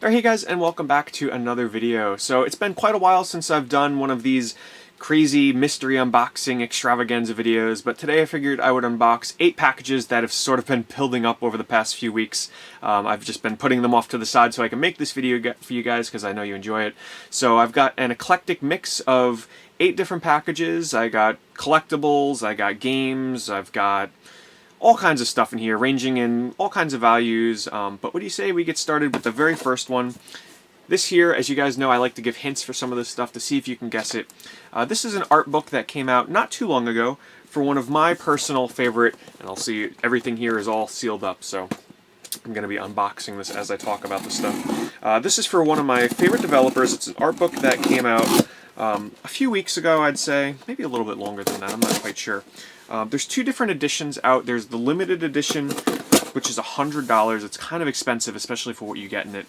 Alright, hey guys, and welcome back to another video. So it's been quite a while since I've done one of these crazy mystery unboxing extravaganza videos, but today I figured I would unbox 8 packages that have sort of been building up over the past few weeks. I've just been putting them off to the side so I can make this video for you guys because I know you enjoy it. So I've got an eclectic mix of 8 different packages. I got collectibles, I got games, I've got all kinds of stuff in here, ranging in all kinds of values, but what do you say we get started with the very first one? This here, as you guys know, I like to give hints for some of this stuff to see if you can guess it. This is an art book that came out not too long ago for one of my personal favorite, and I'll see everything here is all sealed up, so I'm going to be unboxing this as I talk about the stuff. This is for one of my favorite developers. It's an art book that came out a few weeks ago, I'd say, maybe a little bit longer than that, I'm not quite sure. There's 2 different editions out. There's the limited edition, which is $100. It's kind of expensive, especially for what you get in it.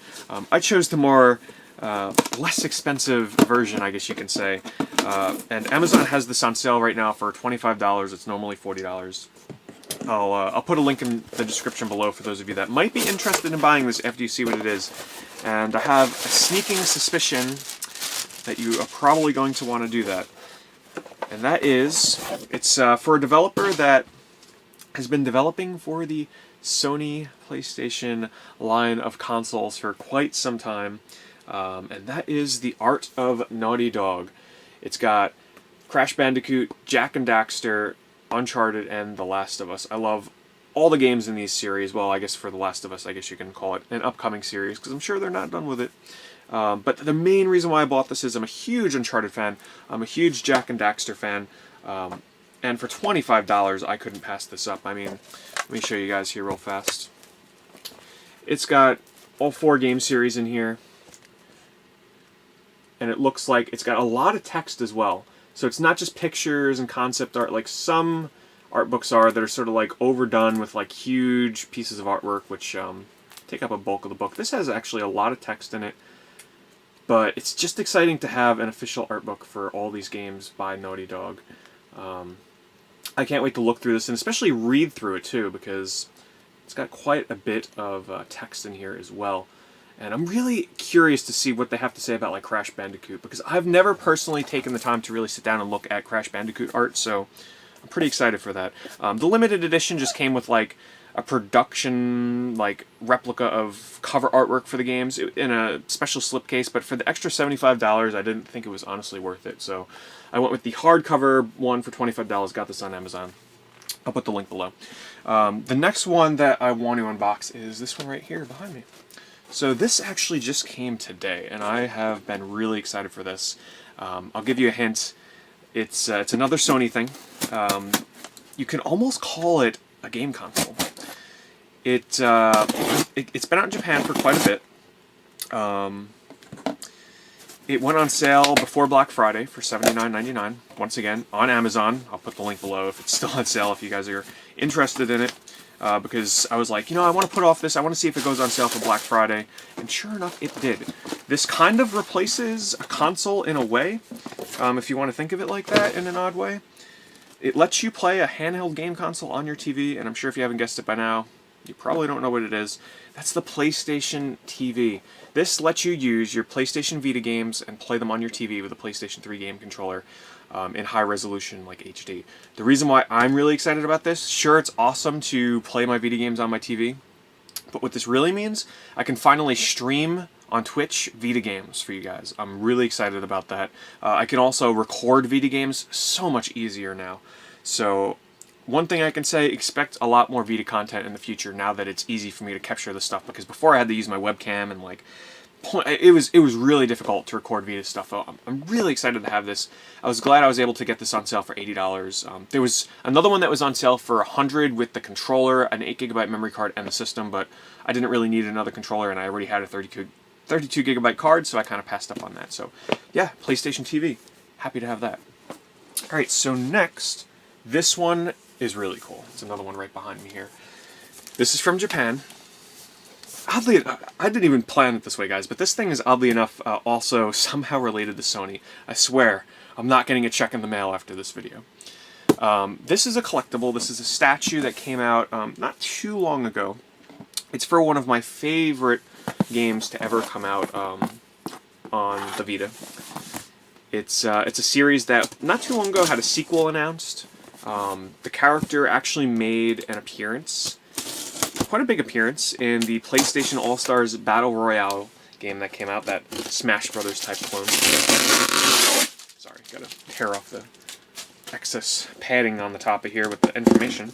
I chose the more less expensive version, I guess you can say. And Amazon has this on sale right now for $25. It's normally $40. I'll put a link in the description below for those of you that might be interested in buying this after you see what it is. And I have a sneaking suspicion that you are probably going to want to do that. And that is, it's for a developer that has been developing for the Sony PlayStation line of consoles for quite some time. And that is The Art of Naughty Dog. It's got Crash Bandicoot, Jak and Daxter, Uncharted, and The Last of Us. I love all the games in these series. Well, I guess for The Last of Us, I guess you can call it an upcoming series, because I'm sure they're not done with it. But the main reason why I bought this is I'm a huge Uncharted fan, I'm a huge Jak and Daxter fan, and for $25 I couldn't pass this up. I mean, let me show you guys here real fast. It's got all 4 game series in here, and it looks like it's got a lot of text as well. So it's not just pictures and concept art like some art books are that are sort of like overdone with like huge pieces of artwork which take up a bulk of the book. This has actually a lot of text in it. But it's just exciting to have an official art book for all these games by Naughty Dog. I can't wait to look through this and especially read through it too, because it's got quite a bit of text in here as well. And I'm really curious to see what they have to say about like Crash Bandicoot, because I've never personally taken the time to really sit down and look at Crash Bandicoot art, so I'm pretty excited for that. The limited edition just came with like a production like replica of cover artwork for the games in a special slipcase, but for the extra $75 I didn't think it was honestly worth it, so I went with the hardcover one for $25. Got this on Amazon. I'll put the link below. The next one that I want to unbox is this one right here behind me. So this actually just came today, and I have been really excited for this. I'll give you a hint. It's another Sony thing. You can almost call it a game console. It's been out in Japan for quite a bit. It went on sale before Black Friday for $79.99. Once again, on Amazon. I'll put the link below if it's still on sale if you guys are interested in it. Because I was like, you know, I want to put off this. I want to see if it goes on sale for Black Friday. And sure enough, it did. This kind of replaces a console in a way, if you want to think of it like that in an odd way. It lets you play a handheld game console on your TV, and I'm sure if you haven't guessed it by now, you probably don't know what it is. That's the PlayStation TV. This lets you use your PlayStation Vita games and play them on your TV with a PlayStation 3 game controller in high resolution, like HD. The reason why I'm really excited about this, sure, it's awesome to play my Vita games on my TV, but what this really means, I can finally stream on Twitch Vita games for you guys. I'm really excited about that. I can also record Vita games so much easier now. So one thing I can say, expect a lot more Vita content in the future now that it's easy for me to capture this stuff, because before I had to use my webcam and like it was really difficult to record Vita stuff. I'm really excited to have this. I was glad I was able to get this on sale for $80. There was another one that was on sale for $100 with the controller, an 8GB memory card, and the system, but I didn't really need another controller, and I already had a 32GB card, so I kind of passed up on that. So yeah, PlayStation TV. Happy to have that. Alright, so next, this one is really cool. It's another one right behind me here. This is from Japan. Oddly, I didn't even plan it this way, guys, but this thing is oddly enough also somehow related to Sony. I swear, I'm not getting a check in the mail after this video. This is a collectible. This is a statue that came out not too long ago. It's for one of my favorite games to ever come out on the Vita. It's a series that not too long ago had a sequel announced. The character actually made an appearance, quite a big appearance, in the PlayStation All-Stars Battle Royale game that came out, that Smash Brothers type clone. Sorry, gotta tear off the excess padding on the top of here with the information.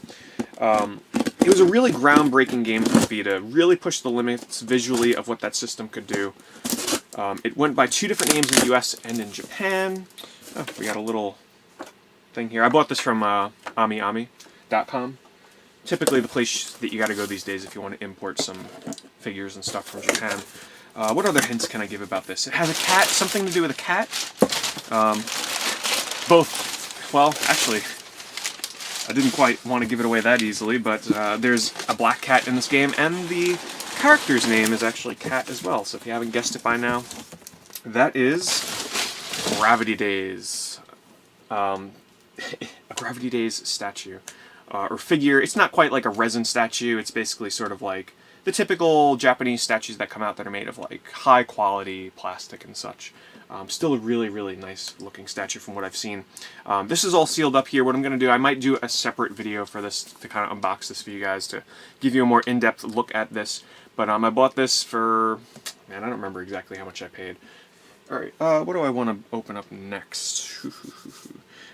It was a really groundbreaking game for Vita, really pushed the limits visually of what that system could do. It went by 2 different names in the US and in Japan. Oh, we got a little thing here. I bought this from AmiAmi.com. Typically the place that you gotta go these days if you want to import some figures and stuff from Japan. What other hints can I give about this? It has a cat, something to do with a cat. Both, well, actually, I didn't quite want to give it away that easily, but there's a black cat in this game, and the character's name is actually Cat as well, so if you haven't guessed it by now, that is Gravity Days. A Gravity Days statue. Or figure. It's not quite like a resin statue, it's basically sort of like the typical Japanese statues that come out that are made of like high quality plastic and such. Still a really, really nice looking statue from what I've seen. This is all sealed up here. What I'm going to do, I might do a separate video for this to kind of unbox this for you guys to give you a more in-depth look at this. But I bought this for, man, I don't remember exactly how much I paid. Alright, what do I want to open up next?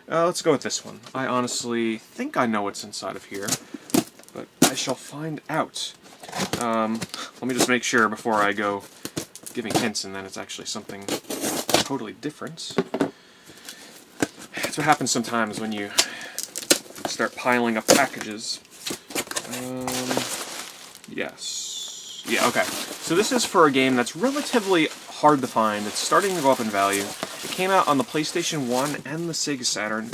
Let's go with this one. I honestly think I know what's inside of here, but I shall find out. Let me just make sure before I go giving hints and then it's actually something totally different. That's what happens sometimes when you start piling up packages. Yes. Yeah, okay. So this is for a game that's relatively hard to find. It's starting to go up in value. It came out on the PlayStation 1 and the Sega Saturn.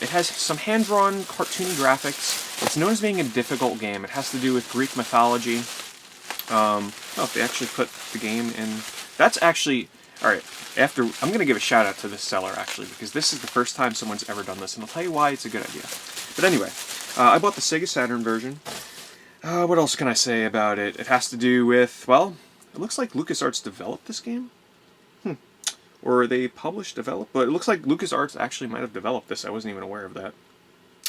It has some hand-drawn, cartoony graphics. It's known as being a difficult game. It has to do with Greek mythology. Oh, they actually put the game in... That's actually... Alright, I'm going to give a shout-out to this seller, actually, because this is the first time someone's ever done this, and I'll tell you why it's a good idea. But anyway, I bought the Sega Saturn version. What else can I say about it? It has to do with, well, it looks like LucasArts developed this game. Or they published, developed, but it looks like LucasArts actually might have developed this. I wasn't even aware of that.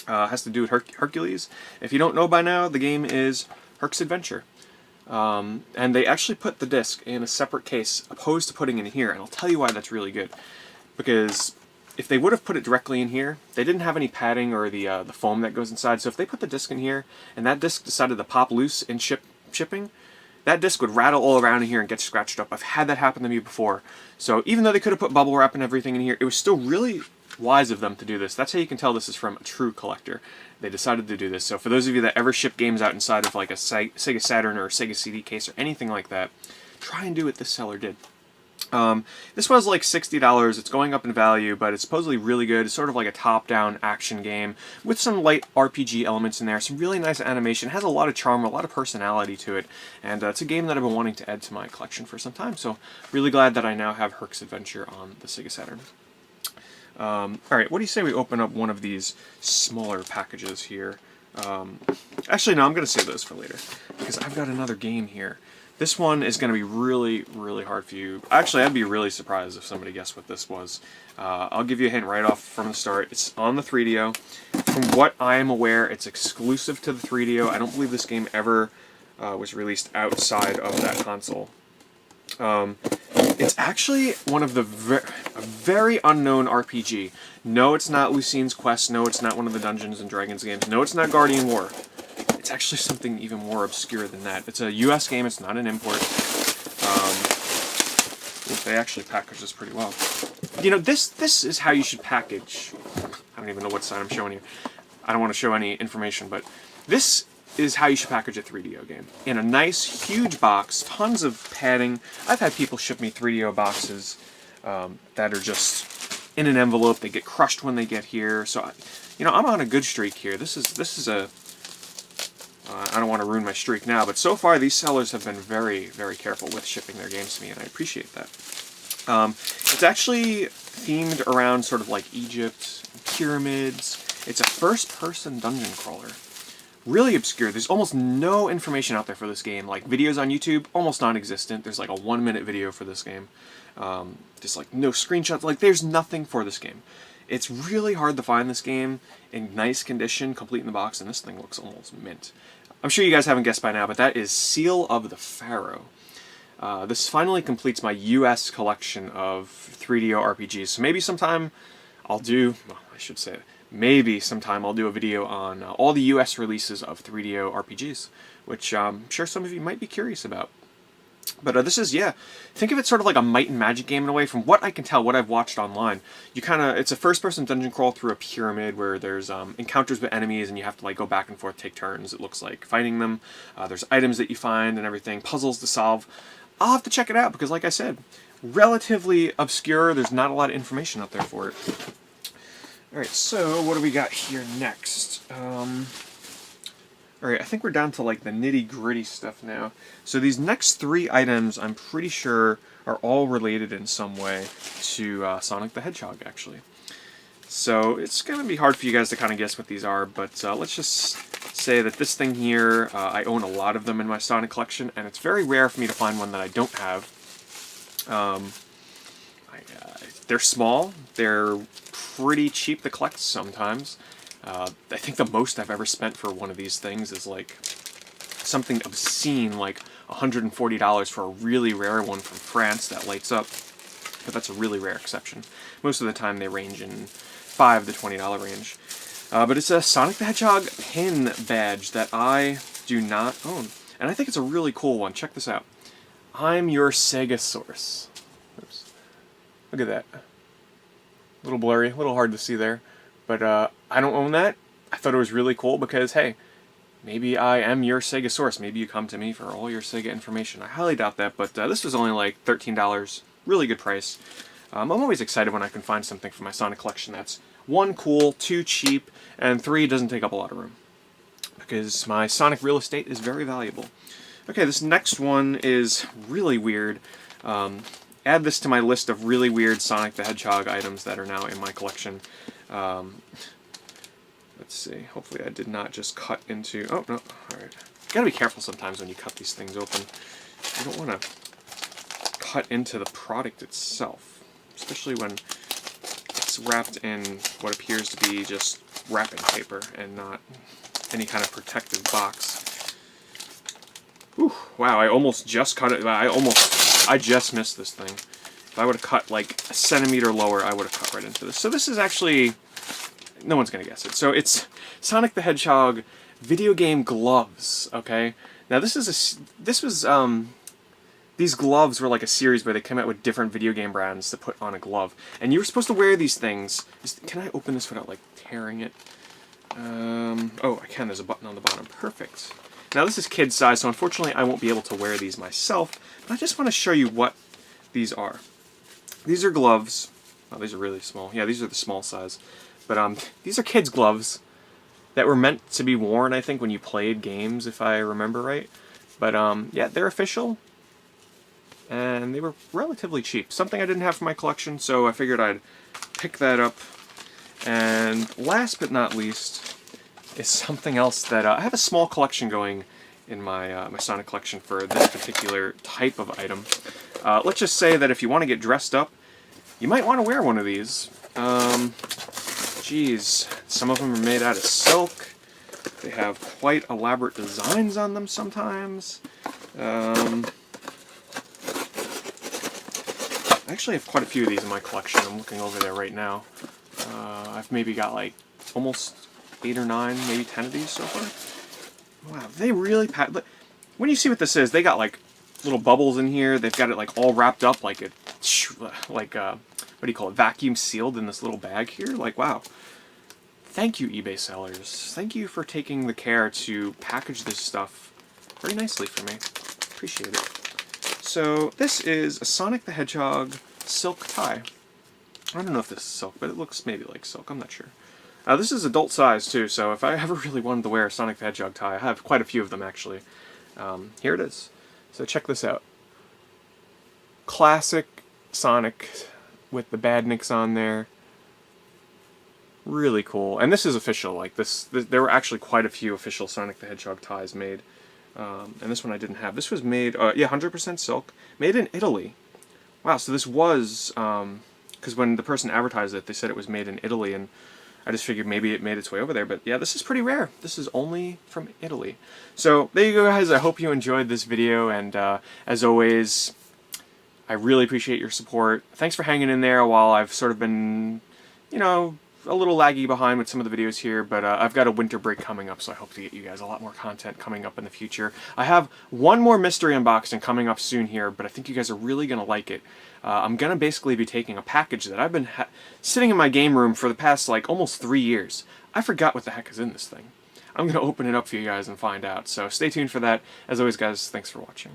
It has to do with Hercules. If you don't know by now, the game is Herc's Adventure. And they actually put the disc in a separate case, opposed to putting it in here, and I'll tell you why that's really good. Because if they would have put it directly in here, they didn't have any padding or the foam that goes inside, so if they put the disc in here, and that disc decided to pop loose in shipping, that disc would rattle all around in here and get scratched up. I've had that happen to me before. So even though they could have put bubble wrap and everything in here, it was still really wise of them to do this. That's how you can tell this is from a true collector. They decided to do this. So for those of you that ever ship games out inside of like a Sega Saturn or a Sega CD case or anything like that, try and do what this seller did. This was like $60. It's going up in value, but it's supposedly really good. It's sort of like a top-down action game with some light RPG elements in there, some really nice animation. It has a lot of charm, a lot of personality to it, and it's a game that I've been wanting to add to my collection for some time, so really glad that I now have Herc's Adventure on the Sega Saturn. Alright, what do you say we open up one of these smaller packages here? Actually, no, I'm going to save those for later, because I've got another game here. This one is going to be really, really hard for you. Actually, I'd be really surprised if somebody guessed what this was. I'll give you a hint right off from the start. It's on the 3DO. From what I am aware, it's exclusive to the 3DO. I don't believe this game ever was released outside of that console. It's actually one of the a very unknown RPG. No, it's not Lucine's Quest. No, it's not one of the Dungeons & Dragons games. No, it's not Guardian War. It's actually something even more obscure than that. It's a US game, it's not an import. They actually package this pretty well. You know, this is how you should package... I don't even know what side I'm showing you. I don't want to show any information, but this is how you should package a 3DO game. In a nice, huge box, tons of padding. I've had people ship me 3DO boxes that are just in an envelope. They get crushed when they get here. So, you know, I'm on a good streak here. This is a... I don't want to ruin my streak now, but so far these sellers have been very, very careful with shipping their games to me, and I appreciate that. It's actually themed around sort of like Egypt, pyramids. It's a first-person dungeon crawler. really obscure. There's almost no information out there for this game. Like, videos on YouTube, almost non-existent. There's like a 1-minute video for this game. Just like no screenshots. Like, there's nothing for this game. It's really hard to find this game in nice condition, complete in the box, and this thing looks almost mint. I'm sure you guys haven't guessed by now, but that is Seal of the Pharaoh. This finally completes my US collection of 3DO RPGs. So maybe sometime I'll do, well, I should say, maybe sometime I'll do a video on all the US releases of 3DO RPGs, which I'm sure some of you might be curious about. But this is, yeah, think of it sort of like a Might and Magic game in a way. From what I can tell, what I've watched online, you kind of, it's a first-person dungeon crawl through a pyramid where there's encounters with enemies and you have to like go back and forth, take turns, it looks like, fighting them. There's items that you find and everything, puzzles to solve. I'll have to check it out because, like I said, relatively obscure. There's not a lot of information out there for it. Alright, so what do we got here next? Alright, I think we're down to like the nitty-gritty stuff now. So these next 3 items, I'm pretty sure, are all related in some way to Sonic the Hedgehog, actually. So it's going to be hard for you guys to kind of guess what these are, but let's just say that this thing here, I own a lot of them in my Sonic collection, and it's very rare for me to find one that I don't have. They're small, they're pretty cheap to collect sometimes. I think the most I've ever spent for one of these things is like something obscene, like $140 for a really rare one from France that lights up. But that's a really rare exception. Most of the time they range in $5 to $20 range. But it's a Sonic the Hedgehog pin badge that I do not own. And I think it's a really cool one. Check this out. I'm your Sega source. Oops. Look at that. A little blurry, a little hard to see there. But I don't own that. I thought it was really cool because, hey, maybe I am your Sega source. Maybe you come to me for all your Sega information. I highly doubt that, but this was only like $13. Really good price. I'm always excited when I can find something for my Sonic collection that's 1, cool, 2, cheap, and 3, doesn't take up a lot of room. Because my Sonic real estate is very valuable. Okay, this next one is really weird. Add this to my list of really weird Sonic the Hedgehog items that are now in my collection. Let's see, hopefully I did not just cut into, oh no, alright. You gotta be careful sometimes when you cut these things open. You don't want to cut into the product itself, especially when it's wrapped in what appears to be just wrapping paper and not any kind of protective box. Whew, wow, I almost just cut it, I just missed this thing. If I would have cut like a centimeter lower, I would have cut right into this. So this is actually, no one's going to guess it. So it's Sonic the Hedgehog video game gloves, okay? Now these gloves were like a series where they came out with different video game brands to put on a glove. And you were supposed to wear these things. Can I open this without like tearing it? Oh, I can, there's a button on the bottom. Perfect. Now this is kid size, so unfortunately I won't be able to wear these myself, but I just want to show you what these are. These are gloves. Oh, these are really small. Yeah, these are the small size. But these are kids' gloves that were meant to be worn, I think, when you played games, if I remember right. But yeah, they're official, and they were relatively cheap. Something I didn't have for my collection, so I figured I'd pick that up. And last but not least is something else that I have a small collection going in my my Sonic collection for this particular type of item. Let's just say that if you want to get dressed up, you might want to wear one of these. Geez, some of them are made out of silk. They have quite elaborate designs on them sometimes. I actually have quite a few of these in my collection. I'm looking over there right now. I've maybe got like almost 8 or 9, maybe 10 of these so far. Wow, they really pack. When you see what this is, they got like little bubbles in here. They've got it like all wrapped up like what do you call it? Vacuum sealed in this little bag here. Like, wow. Thank you, eBay sellers. Thank you for taking the care to package this stuff very nicely for me. Appreciate it. So this is a Sonic the Hedgehog silk tie. I don't know if this is silk, but it looks maybe like silk. I'm not sure. This is adult size too, so if I ever really wanted to wear a Sonic the Hedgehog tie, I have quite a few of them actually. Here it is. So check this out. Classic Sonic with the badniks on there. Really cool. And this is official. Like there were actually quite a few official Sonic the Hedgehog ties made. And this one I didn't have. This was made, yeah, 100% silk, made in Italy. Wow, so this was, because when the person advertised it, they said it was made in Italy, and I just figured maybe it made its way over there. But yeah, this is pretty rare. This is only from Italy. So there you go, guys. I hope you enjoyed this video, and as always, I really appreciate your support. Thanks for hanging in there while I've sort of been, you know, a little laggy behind with some of the videos here, but I've got a winter break coming up, so I hope to get you guys a lot more content coming up in the future. I have one more mystery unboxing coming up soon here, but I think you guys are really going to like it. I'm going to basically be taking a package that I've been sitting in my game room for the past, like, almost 3 years. I forgot what the heck is in this thing. I'm going to open it up for you guys and find out, so stay tuned for that. As always, guys, thanks for watching.